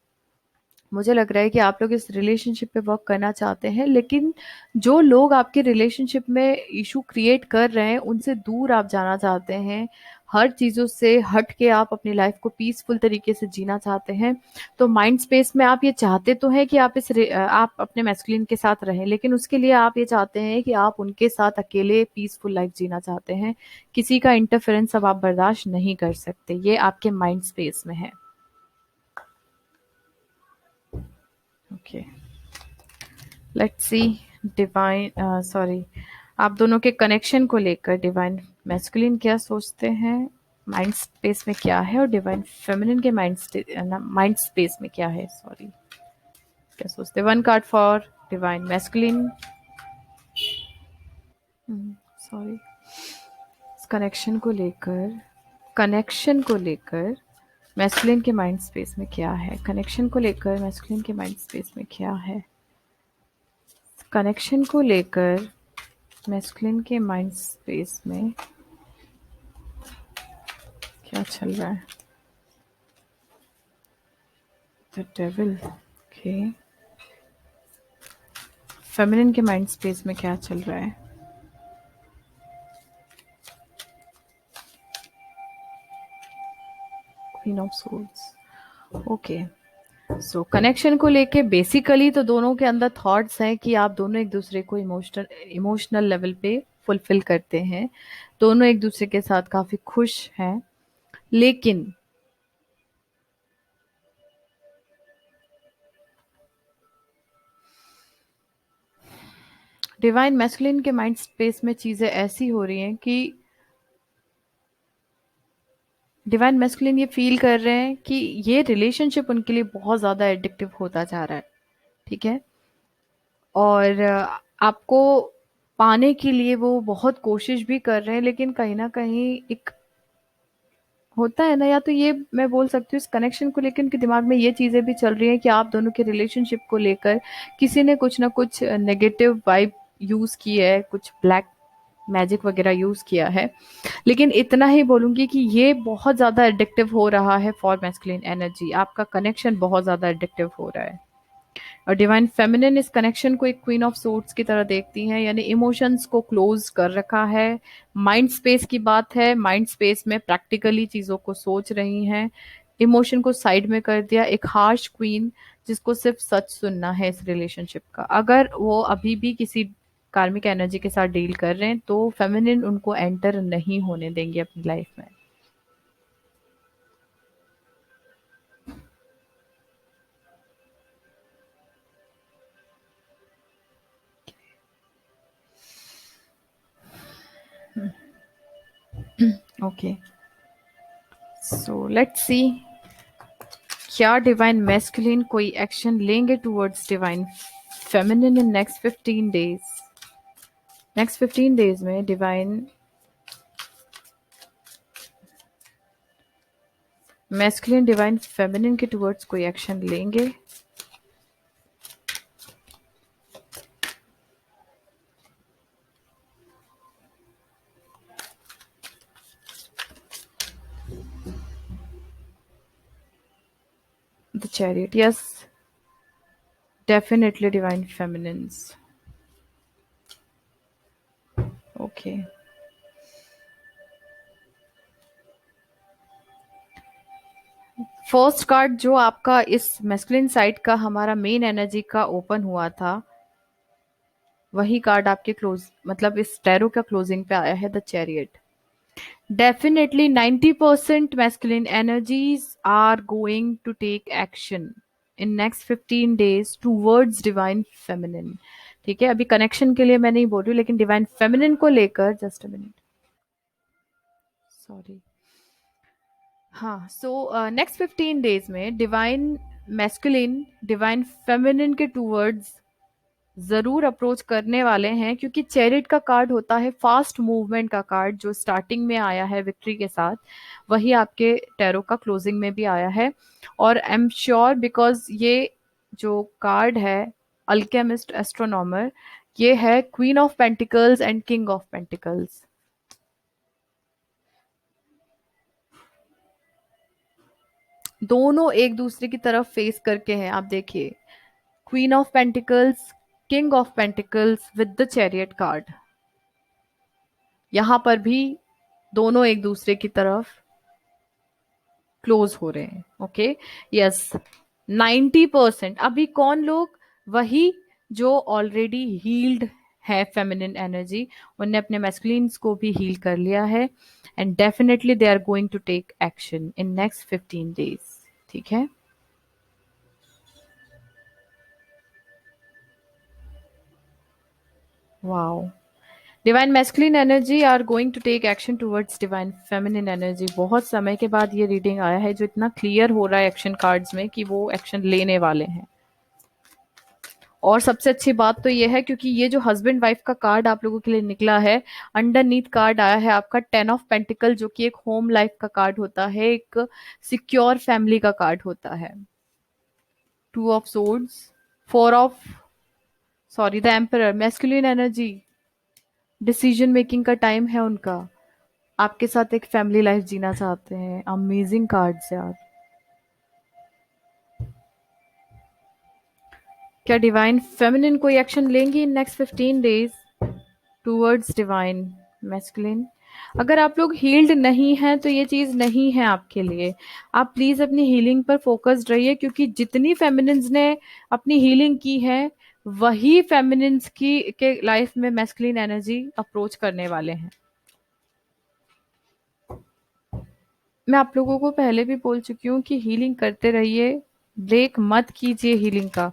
मुझे लग रहा है कि आप लोग इस रिलेशनशिप पे वर्क करना चाहते हैं, लेकिन जो लोग आपके रिलेशनशिप में इशू क्रिएट कर रहे हैं उनसे दूर आप जाना चाहते हैं। हर चीज़ों से हट के आप अपनी लाइफ को पीसफुल तरीके से जीना चाहते हैं। तो माइंड स्पेस में आप ये चाहते तो हैं कि आप आप अपने मैस्कुलिन के साथ रहें, लेकिन उसके लिए आप ये चाहते हैं कि आप उनके साथ अकेले पीसफुल लाइफ जीना चाहते हैं। किसी का इंटरफेरेंस अब आप बर्दाश्त नहीं कर सकते, ये आपके माइंड स्पेस में है। Okay, let's see divine, sorry, आप दोनों के कनेक्शन को लेकर डिवाइन मैस्कुलिन क्या सोचते हैं, माइंड स्पेस में क्या है, और डिवाइन फेमिनिन के माइंड स्पेस में क्या है, सॉरी, क्या सोचते हैं। One card for divine masculine, sorry, connection को लेकर, कनेक्शन को लेकर मैस्कुलिन के माइंड स्पेस में क्या है, कनेक्शन को लेकर मैस्कुलिन के माइंड स्पेस में क्या है, कनेक्शन को लेकर मैस्कुलिन के माइंड स्पेस में क्या चल रहा है। द डेविल, ओके, फेमिनिन के माइंड स्पेस में क्या चल रहा है। Queen of souls, okay. So connection को लेके बेसिकली तो दोनों के अंदर थॉट्स हैं कि आप दोनों एक दूसरे को इमोशनल इमोशनल लेवल पे फुलफिल करते हैं, दोनों एक दूसरे के साथ काफी खुश हैं। लेकिन डिवाइन मैस्कुलिन के माइंड स्पेस में चीजें ऐसी हो रही हैं कि डिवाइन मैस्कुलिन ये फील कर रहे हैं कि ये रिलेशनशिप उनके लिए बहुत ज्यादा एडिक्टिव होता जा रहा है। ठीक है। और आपको पाने के लिए वो बहुत कोशिश भी कर रहे हैं, लेकिन कहीं ना कहीं एक होता है ना, या तो ये मैं बोल सकती हूँ इस कनेक्शन को लेकर उनके दिमाग में ये चीजें भी चल रही हैं कि आप दोनों के रिलेशनशिप को लेकर किसी ने कुछ ना कुछ नेगेटिव वाइब यूज की है, कुछ ब्लैक मैजिक वगैरह यूज किया है। लेकिन इतना ही बोलूंगी कि ये बहुत ज्यादा एडिक्टिव हो रहा है फॉर मैस्कुलिन एनर्जी, आपका कनेक्शन बहुत ज्यादा एडिक्टिव हो रहा है। और डिवाइन फेमिनिन इस कनेक्शन को एक क्वीन ऑफ सोर्ड्स की तरह देखती हैं, यानी इमोशंस को क्लोज कर रखा है। माइंड स्पेस की बात है, माइंड स्पेस में प्रैक्टिकली चीजों को सोच रही हैं, इमोशन को साइड में कर दिया। एक हार्श क्वीन जिसको सिर्फ सच सुनना है इस रिलेशनशिप का। अगर वो अभी भी किसी कार्मिक एनर्जी के साथ डील कर रहे हैं तो फेमिनिन उनको एंटर नहीं होने देंगे अपनी लाइफ में। ओके, सो लेट्स सी, क्या डिवाइन मैस्कुलिन कोई एक्शन लेंगे टुवर्ड्स डिवाइन फेमिनिन इन नेक्स्ट 15 डेज। नेक्स्ट 15 डेज में डिवाइन मैस्कुलिन डिवाइन फेमिनिन के टुवर्ड्स कोई एक्शन लेंगे। The chariot, yes, definitely divine feminines. Okay, first card जो आपका इस मैस्कुलिन साइड का हमारा मेन एनर्जी का ओपन हुआ था, वही कार्ड आपके क्लोज मतलब इस टैरो का क्लोजिंग पे आया है, the chariot. Definitely 90% masculine energies are going to take action in next 15 days towards divine feminine। ठीक है, अभी कनेक्शन के लिए मैं नहीं बोल रही हूँ, लेकिन डिवाइन फेमिनिन को लेकर जस्ट अ मिनट, सॉरी। हाँ, सो नेक्स्ट 15 डेज में डिवाइन मैस्कुलिन डिवाइन फेमिनिन के टूवर्ड्स जरूर अप्रोच करने वाले हैं, क्योंकि चैरिट का कार्ड होता है फास्ट मूवमेंट का कार्ड, जो स्टार्टिंग में आया है विक्ट्री के साथ, वही आपके टैरो का क्लोजिंग में भी आया है। और आई एम श्योर बिकॉज ये जो कार्ड है अल्केमिस्ट एस्ट्रोनॉमर, ये है queen of pentacles and king of pentacles, दोनों एक दूसरे की तरफ फेस करके हैं। आप देखिए, queen of pentacles, king of pentacles with the chariot card, यहाँ पर भी दोनों एक दूसरे की तरफ क्लोज हो रहे हैं। Okay, yes, 90%। अभी कौन लोग, वही जो ऑलरेडी हील्ड है फेमिनिन एनर्जी, उनने अपने मैस्कुलिन्स को भी हील कर लिया है, and definitely they are going to take action in next 15 days. ठीक है। Wow, divine masculine energy are going to take action towards divine feminine energy. बहुत समय के बाद ये रीडिंग आया है जो इतना क्लियर हो रहा है एक्शन कार्ड्स में कि वो एक्शन लेने वाले हैं। और सबसे अच्छी बात तो ये है, क्योंकि ये जो हस्बैंड वाइफ का कार्ड आप लोगों के लिए निकला है, अंडरनीथ कार्ड आया है आपका 10 ऑफ पेंटिकल, जो कि एक होम लाइफ का कार्ड होता है, एक सिक्योर फैमिली का कार्ड होता है। 2 of swords, 4 of, sorry, the emperor, masculine energy, decision making का टाइम है उनका, आपके साथ एक फैमिली लाइफ जीना चाहते हैं। अमेजिंग कार्ड्स यार। क्या डिवाइन फेमिनिन कोई एक्शन लेंगी इन next 15 days towards divine masculine? अगर आप लोग हील्ड नहीं हैं तो ये चीज नहीं है आपके लिए। आप प्लीज अपनी हीलिंग पर फोकस्ड रहिए, क्योंकि जितनी फेमिनिन्स ने अपनी हीलिंग की है, वही फेमिनिन्स की के लाइफ में मैस्कुलिन एनर्जी अप्रोच करने वाले हैं। मैं आप लोगों को पहले भी बोल चुकी हूँ कि हीलिंग करते रहिए, ब्रेक मत कीजिए हीलिंग का।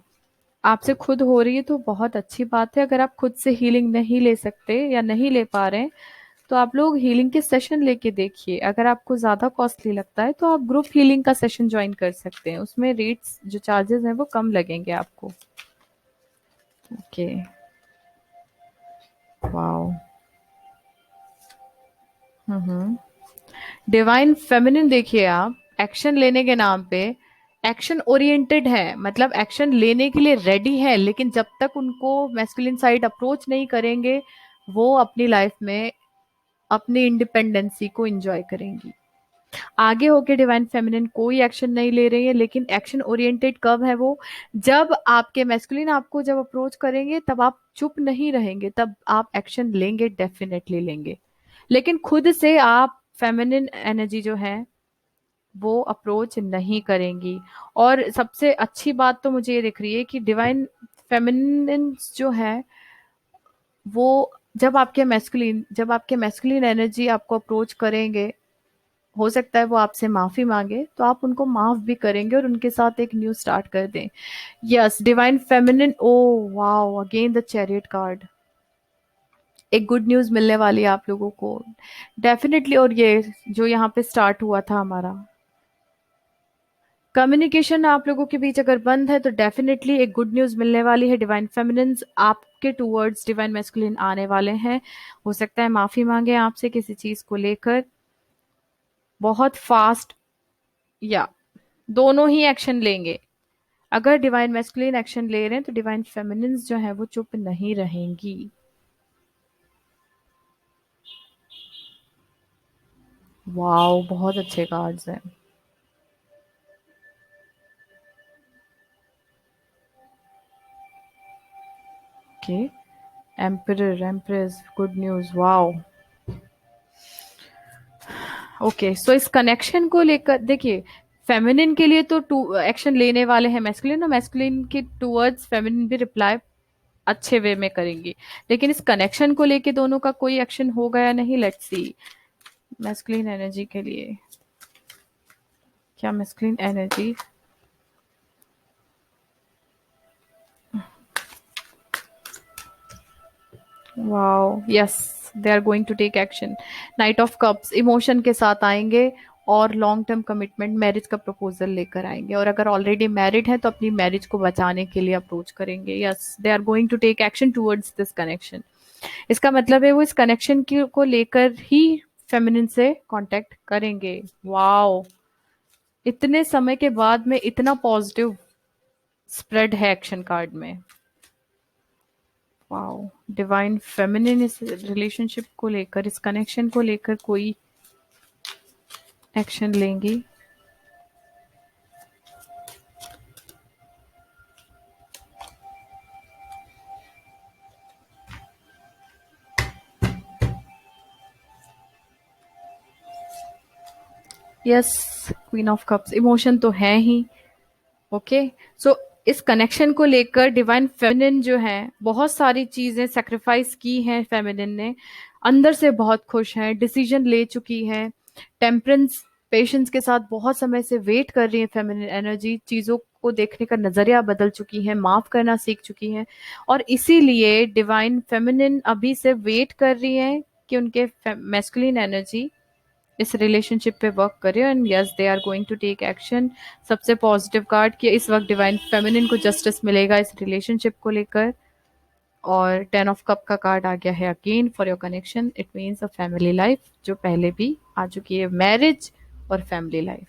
आपसे खुद हो रही है तो बहुत अच्छी बात है। अगर आप खुद से हीलिंग नहीं ले सकते या नहीं ले पा रहे हैं तो आप लोग हीलिंग के सेशन लेके देखिए। अगर आपको ज़्यादा कॉस्टली लगता है तो आप ग्रुप हीलिंग का सेशन ज्वाइन कर सकते हैं, उसमें रेट्स जो चार्जेस हैं वो कम लगेंगे आपको। ओके। वाओ। हम्म। डिवाइन फेमिनिन देखिए आप, एक्शन लेने के नाम पे एक्शन ओरिएंटेड है, मतलब एक्शन लेने के लिए रेडी है, लेकिन जब तक उनको मैस्कुलिन साइड अप्रोच नहीं करेंगे वो अपनी लाइफ में अपनी इंडिपेंडेंसी को एंजॉय करेंगी। आगे होके डिवाइन फेमिनिन कोई एक्शन नहीं ले रही है, लेकिन एक्शन ओरिएंटेड कब है वो, जब आपके मैस्कुलिन आपको जब अप्रोच करेंगे तब आप चुप नहीं रहेंगे, तब आप एक्शन लेंगे, डेफिनेटली लेंगे। लेकिन खुद से आप फेमिनिन एनर्जी जो है वो अप्रोच नहीं करेंगी। और सबसे अच्छी बात तो मुझे ये दिख रही है कि डिवाइन फेमिनिन जो है वो जब आपके मैस्कुलिन एनर्जी आपको अप्रोच करेंगे, हो सकता है वो आपसे माफी मांगे तो आप उनको माफ भी करेंगे और उनके साथ एक न्यू स्टार्ट कर दें। Yes, divine feminine, oh wow, again the chariot card. एक गुड न्यूज मिलने वाली है आप लोगों को, डेफिनेटली। और ये जो यहाँ पे स्टार्ट हुआ था हमारा कम्युनिकेशन आप लोगों के बीच अगर बंद है तो डेफिनेटली एक गुड न्यूज मिलने वाली है। डिवाइन फेमिनिन्स आपके टूवर्ड्स डिवाइन मैस्कुलिन आने वाले हैं। हो सकता है माफी मांगे आपसे किसी चीज को लेकर, बहुत फास्ट, या दोनों ही एक्शन लेंगे। अगर डिवाइन मैस्कुलिन एक्शन ले रहे हैं तो डिवाइन फेमिनिन्स जो है वो चुप नहीं रहेंगी। वाओ, बहुत अच्छे कार्ड्स हैं। Okay. Emperor, empress, good news, wow. Okay, so इस कनेक्शन को लेकर देखिए, फेमिनिन के लिए तो टू एक्शन लेने वाले हैं मैस्कुलिन, और मैस्कुलिन के टूवर्ड्स फेमिनिन भी रिप्लाई अच्छे वे में करेंगी। लेकिन इस कनेक्शन को लेके दोनों का कोई एक्शन होगा या नहीं, लेट्स सी। मैस्कुलिन एनर्जी के लिए क्या masculine energy, wow, yes, they are going to take action. Knight of cups emotion के साथ आएंगे और लॉन्ग टर्म कमिटमेंट मैरिज का प्रपोजल लेकर आएंगे, और अगर ऑलरेडी मैरिड है तो अपनी मैरिज को बचाने के लिए अप्रोच करेंगे। Yes, they are going to take action towards this connection. इसका मतलब है वो इस कनेक्शन की को लेकर ही फेमिनिन से कांटेक्ट करेंगे। वाओ, इतने समय के बाद में इतना पॉजिटिव स्प्रेड है एक्शन कार्ड में। वाओ, डिवाइन फेमिनिन इस रिलेशनशिप को लेकर, इस कनेक्शन को लेकर कोई एक्शन लेंगी। Yes, queen of cups, emotion तो है ही। ओके, सो इस कनेक्शन को लेकर डिवाइन फेमिनिन जो है बहुत सारी चीजें सेक्रीफाइस की हैं फेमिनिन ने, अंदर से बहुत खुश है, डिसीजन ले चुकी है। टेम्परेंस, पेशेंस के साथ बहुत समय से वेट कर रही है फेमिनिन एनर्जी, चीजों को देखने का नजरिया बदल चुकी है, माफ करना सीख चुकी है। और इसीलिए डिवाइन फेमिनिन अभी से वेट कर रही है कि उनके मैस्कुलिन एनर्जी इस रिलेशनशिप पे वर्क करे, and yes, they are going to take action. सबसे पॉजिटिव कार्ड कि इस वक्त डिवाइन फेमिनिन को जस्टिस मिलेगा इस रिलेशनशिप को लेकर। और 10 ऑफ कप का कार्ड आ गया है again for your connection, it means a family life जो पहले भी आ चुकी है, मैरिज और family life.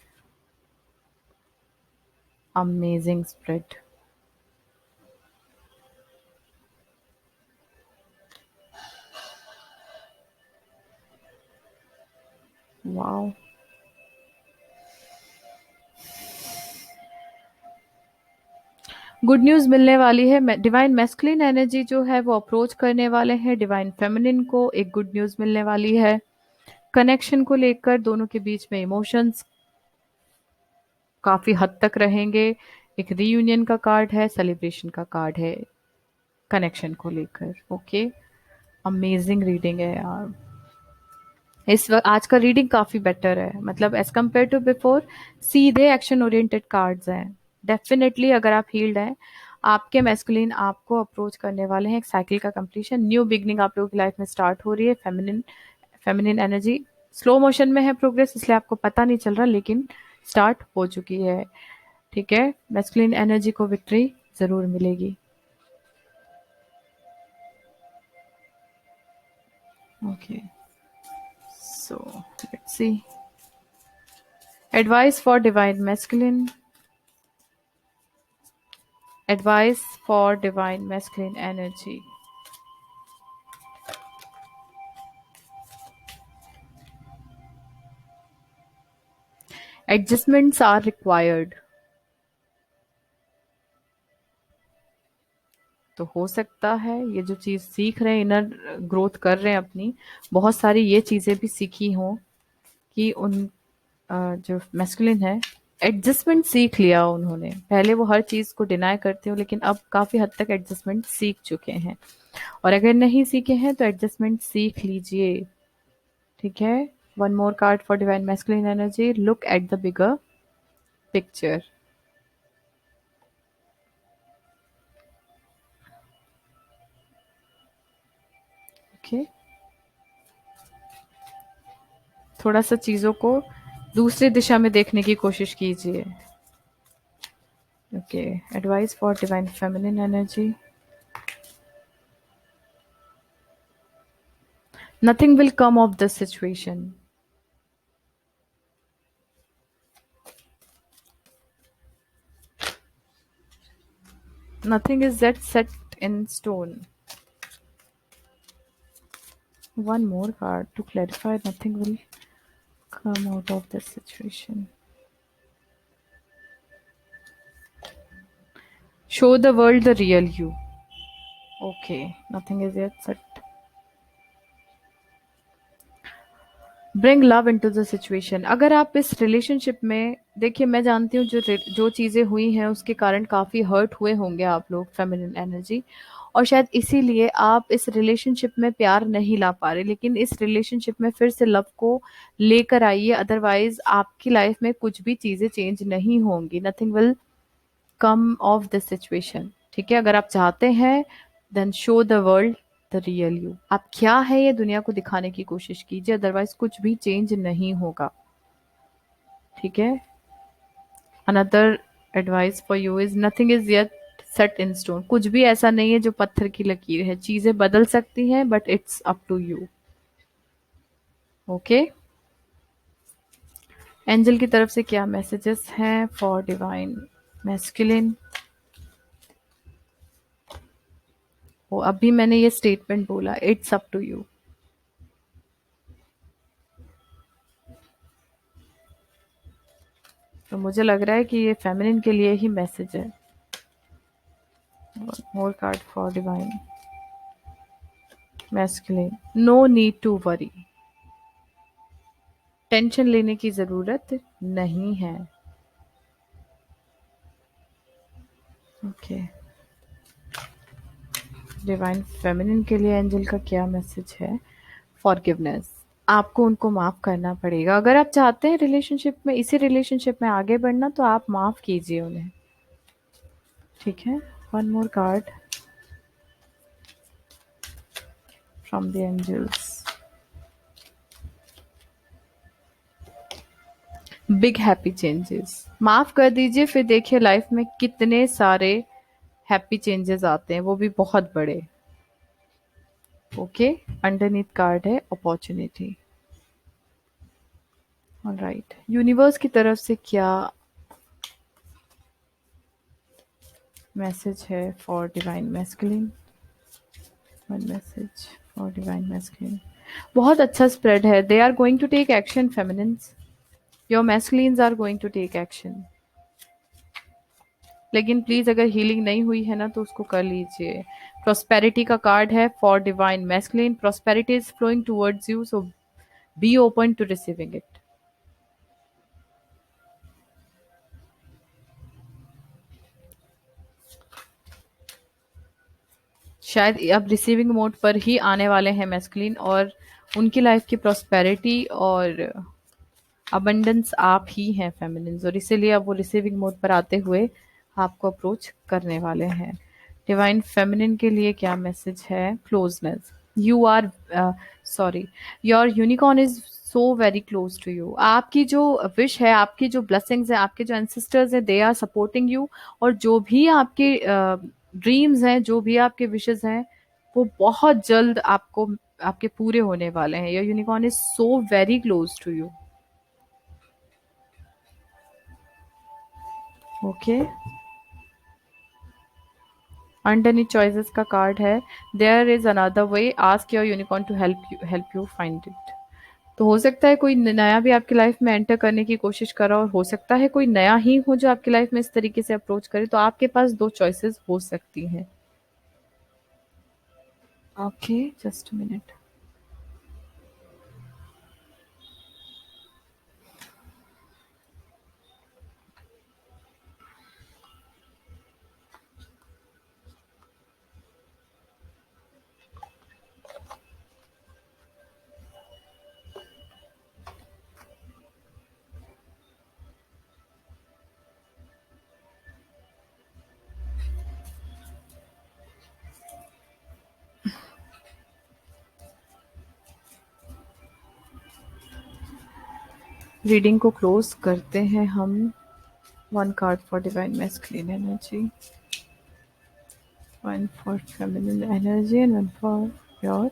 Amazing spread. Wow, good news मिलने वाली है। डिवाइन मैस्कुलिन एनर्जी जो है वो अप्रोच करने वाले हैं डिवाइन फेमिनिन को, एक गुड न्यूज मिलने वाली है। कनेक्शन को लेकर दोनों के बीच में इमोशंस काफी हद तक रहेंगे। एक रीयूनियन का कार्ड है, सेलिब्रेशन का कार्ड है कनेक्शन को लेकर। ओके, अमेजिंग रीडिंग है यार। इस वक्त आज का रीडिंग काफी बेटर है, मतलब एज कम्पेयर टू बिफोर, सीधे एक्शन ओरिएंटेड कार्ड्स हैं। डेफिनेटली अगर आप हील्ड हैं, आपके मैस्कुलिन आपको अप्रोच करने वाले हैं, एक साइकिल का कंप्लीशन, न्यू बिगनिंग आप लोगों की लाइफ में स्टार्ट हो रही है। Feminine feminine energy slow motion में है प्रोग्रेस, इसलिए आपको पता नहीं चल रहा, लेकिन स्टार्ट हो चुकी है। ठीक है, मैस्कुलिन एनर्जी को विक्ट्री जरूर मिलेगी। Okay, so let's see advice for divine masculine, advice for divine masculine energy. Adjustments are required. तो हो सकता है ये जो चीज़ सीख रहे हैं, इनर ग्रोथ कर रहे हैं अपनी, बहुत सारी ये चीज़ें भी सीखी हों कि उन जो मैस्कुलिन है, एडजस्टमेंट सीख लिया उन्होंने। पहले वो हर चीज़ को डिनाई करते हो, लेकिन अब काफ़ी हद तक एडजस्टमेंट सीख चुके हैं। और अगर नहीं सीखे हैं तो एडजस्टमेंट सीख लीजिए। ठीक है, one more card for divine masculine energy, look at the bigger picture. Okay, थोड़ा सा चीज़ों को दूसरी दिशा में देखने की कोशिश कीजिए। Okay, advice for divine feminine energy, nothing will come of this situation. Nothing is yet set in stone. One more card to clarify, nothing will come out of this situation. Show the world the real you. Okay, nothing is yet set. Bring love into the situation. अगर आप इस relationship में, देखिए मैं जानती हूँ जो चीज़ें हुई हैं उसके कारण काफ़ी हर्ट हुए होंगे आप लोग, फेमिनिन एनर्जी, और शायद इसीलिए आप इस रिलेशनशिप में प्यार नहीं ला पा रहे, लेकिन इस रिलेशनशिप में फिर से लव को लेकर आइए, अदरवाइज आपकी लाइफ में कुछ भी चीज़ें चेंज नहीं होंगी। Nothing will come of this situation. ठीक है, अगर आप चाहते हैं then show the world the real you. आप क्या है ये दुनिया को दिखाने की कोशिश कीजिए, अदरवाइज कुछ भी चेंज नहीं होगा। ठीक है, another advice for you is nothing is yet set in stone. कुछ भी ऐसा नहीं है जो पत्थर की लकीर है, चीजें बदल सकती हैं, but it's up to you. Okay, angel की तरफ से क्या मैसेजेस हैं फॉर डिवाइन मैस्कुलिन। वो अभी मैंने ये स्टेटमेंट बोला, इट्स अप टू यू। तो मुझे लग रहा है कि ये फेमिनिन के लिए ही मैसेज है। More card for divine masculine, no need to worry. Tension लेने की जरूरत नहीं है। ओके, डिवाइन फेमिनिन के लिए एंजल का क्या मैसेज है। फॉरगिवनेस, आपको उनको माफ करना पड़ेगा। अगर आप चाहते हैं रिलेशनशिप में, इसी रिलेशनशिप में आगे बढ़ना, तो आप माफ कीजिए उन्हें। ठीक है, one more card from the angels, big happy changes. माफ कर दीजिए, फिर देखिए लाइफ में कितने सारे हैप्पी चेंजेस आते हैं, वो भी बहुत बड़े। ओके, अंडरनीथ कार्ड है अपॉर्चुनिटी। ऑलराइट, यूनिवर्स की तरफ से क्या मैसेज है for divine masculine. One message for divine masculine, बहुत अच्छा स्प्रेड है। They are going to take action feminines, your masculines are going to take action. लेकिन प्लीज अगर हीलिंग नहीं हुई है ना तो उसको कर लीजिए। प्रॉस्पेरिटी का कार्ड है for divine masculine, prosperity is flowing towards you, so be open to receiving it. शायद अब रिसीविंग मोड पर ही आने वाले हैं मैस्कुलिन, और उनकी लाइफ की प्रॉस्पेरिटी और अबंडेंस आप ही हैं फेमिनिन्स, और इसीलिए अब वो रिसीविंग मोड पर आते हुए आपको अप्रोच करने वाले हैं। डिवाइन फेमिनिन के लिए क्या मैसेज है? Closeness. You are sorry, your unicorn is so very close to you. आपकी जो विश है, आपकी जो ब्लेसिंग्स है, आपके जो एंसेस्टर्स है, दे आर सपोर्टिंग यू। और जो भी आपके ड्रीम्स हैं, जो भी आपके विशेस हैं, वो बहुत जल्द आपको आपके पूरे होने वाले हैं। Your unicorn is so very close to you. Okay. Underneath choices का कार्ड है, there is another way, ask your unicorn to help you find it. तो हो सकता है कोई नया भी आपकी लाइफ में एंटर करने की कोशिश कर रहा हो, और हो सकता है कोई नया ही हो जो आपकी लाइफ में इस तरीके से अप्रोच करे। तो आपके पास दो चॉइसेस हो सकती हैं। Okay, just minute. रीडिंग को क्लोज करते हैं हम। One card for divine masculine energy, one for feminine energy, and one for your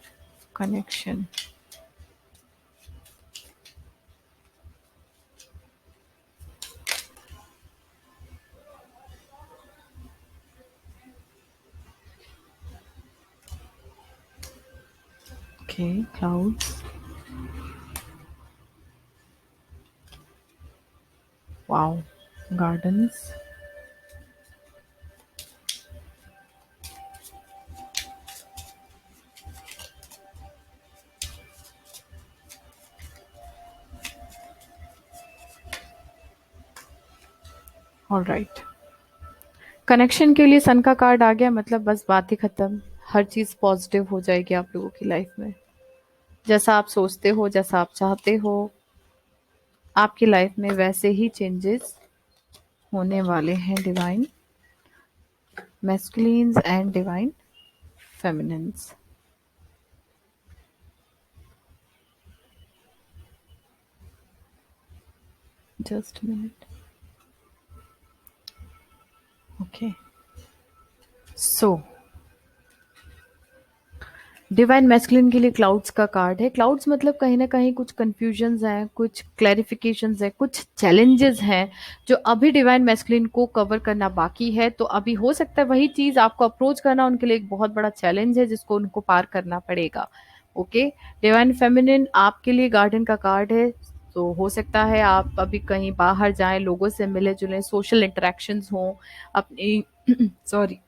connection. Okay, clouds. Wow, gardens. All right. Connection के लिए सन का कार्ड आ गया, मतलब बस बात ही खत्म। हर चीज पॉजिटिव हो जाएगी आप लोगों की लाइफ में। जैसा आप सोचते हो, जैसा आप चाहते हो, आपकी लाइफ में वैसे ही चेंजेस होने वाले हैं। Divine masculines and divine feminines. Just minute. Okay, so divine masculine के लिए क्लाउड्स का कार्ड है। क्लाउड्स मतलब कहीं ना कहीं कुछ कंफ्यूजन्स हैं, कुछ क्लैरिफिकेशंस हैं, कुछ चैलेंजेस हैं जो अभी डिवाइन मैस्कुलिन को कवर करना बाकी है। तो अभी हो सकता है वही चीज आपको अप्रोच करना उनके लिए एक बहुत बड़ा चैलेंज है जिसको उनको पार करना पड़ेगा। ओके। डिवाइन फेमिनिन आपके लिए गार्डन का कार्ड है। तो हो सकता है आप अभी कहीं बाहर जाएं, लोगों से मिले जुले, सोशल इंटरेक्शंस हों, अपनी सॉरी,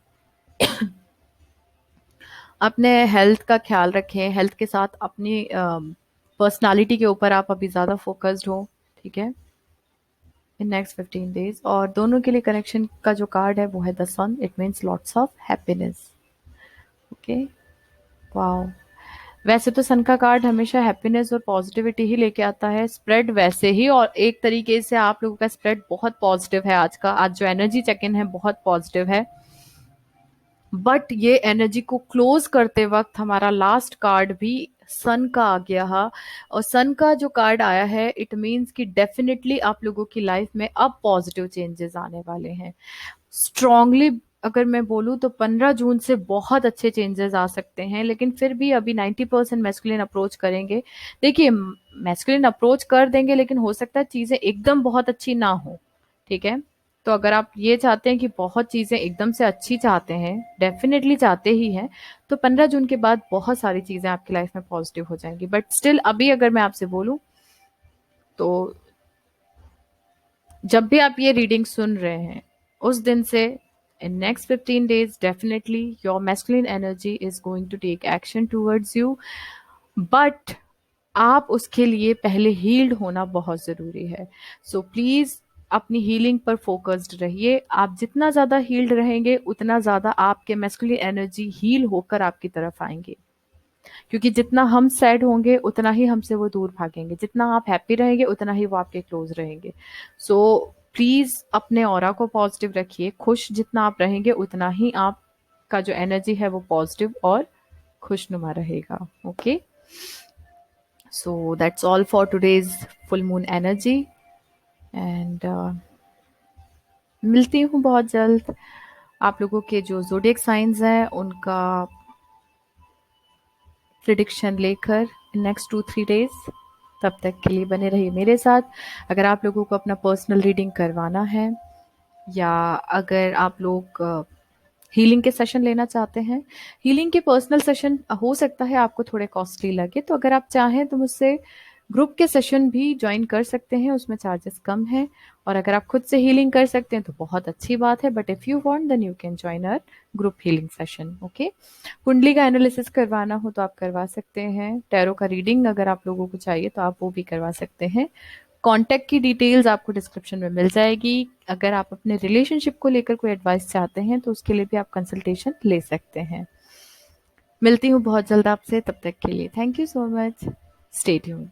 अपने हेल्थ का ख्याल रखें। हेल्थ के साथ अपनी पर्सनालिटी के ऊपर आप अभी ज़्यादा फोकस्ड हो। ठीक है, इन नेक्स्ट 15 डेज। और दोनों के लिए कनेक्शन का जो कार्ड है वो है the sun. It means lots of happiness. Okay, wow. वैसे तो सन का कार्ड हमेशा हैप्पीनेस और पॉजिटिविटी ही लेके आता है। स्प्रेड वैसे ही, और एक तरीके से आप लोगों का स्प्रेड बहुत पॉजिटिव है। आज जो एनर्जी चेक इन है बहुत पॉजिटिव है। बट ये एनर्जी को क्लोज करते वक्त हमारा लास्ट कार्ड भी सन का आ गया है। और सन का जो कार्ड आया है, इट मीन्स कि डेफिनेटली आप लोगों की लाइफ में अब पॉजिटिव चेंजेस आने वाले हैं। स्ट्रांगली अगर मैं बोलूँ तो 15 जून से बहुत अच्छे चेंजेस आ सकते हैं, लेकिन फिर भी अभी 90% मैस्कुलिन अप्रोच करेंगे। देखिए, मैस्कुलिन अप्रोच कर देंगे, लेकिन हो सकता है चीज़ें एकदम बहुत अच्छी ना हो। ठीक है, तो अगर आप ये चाहते हैं कि बहुत चीज़ें एकदम से अच्छी चाहते हैं, डेफिनेटली चाहते ही हैं, तो 15 जून के बाद बहुत सारी चीज़ें आपकी लाइफ में पॉजिटिव हो जाएंगी। बट स्टिल अभी अगर मैं आपसे बोलूँ तो जब भी आप ये रीडिंग सुन रहे हैं उस दिन से in next 15 days definitely your masculine energy is going to take action towards you. But आप उसके लिए पहले हील्ड होना बहुत ज़रूरी है। सो प्लीज़ अपनी हीलिंग पर फोकस्ड रहिए। आप जितना ज़्यादा हील्ड रहेंगे उतना ज़्यादा आपके मैस्कुलिन एनर्जी हील होकर आपकी तरफ आएंगे। क्योंकि जितना हम सैड होंगे उतना ही हमसे वो दूर भागेंगे, जितना आप हैप्पी रहेंगे उतना ही वो आपके क्लोज रहेंगे। सो प्लीज़ अपने ऑरा को पॉजिटिव रखिए। खुश जितना आप रहेंगे उतना ही आपका जो एनर्जी है वो पॉजिटिव और खुशनुमा रहेगा। Okay, so that's all for today's full moon energy and मिलती हूँ बहुत जल्द। आप लोगों के जो ज़ोडिएक साइंस हैं उनका प्रिडिक्शन लेकर नेक्स्ट 2-3 डेज। तब तक के लिए बने रहिए मेरे साथ। अगर आप लोगों को अपना पर्सनल रीडिंग करवाना है या अगर आप लोग हीलिंग के सेशन लेना चाहते हैं, हीलिंग के पर्सनल सेशन हो सकता है आपको थोड़े कॉस्टली लगे, तो अगर आप चाहें तो मुझसे ग्रुप के सेशन भी ज्वाइन कर सकते हैं, उसमें चार्जेस कम हैं। और अगर आप खुद से हीलिंग कर सकते हैं तो बहुत अच्छी बात है, but if you want then you can join our group healing session. Okay, कुंडली का एनालिसिस करवाना हो तो आप करवा सकते हैं। टैरो का रीडिंग अगर आप लोगों को चाहिए तो आप वो भी करवा सकते हैं। कॉन्टैक्ट की डिटेल्स आपको डिस्क्रिप्शन में मिल जाएगी। अगर आप अपने रिलेशनशिप को लेकर कोई एडवाइस चाहते हैं तो उसके लिए भी आप कंसल्टेशन ले सकते हैं। मिलती हूँ बहुत जल्द आपसे, तब तक के लिए thank you so much. Stay tuned.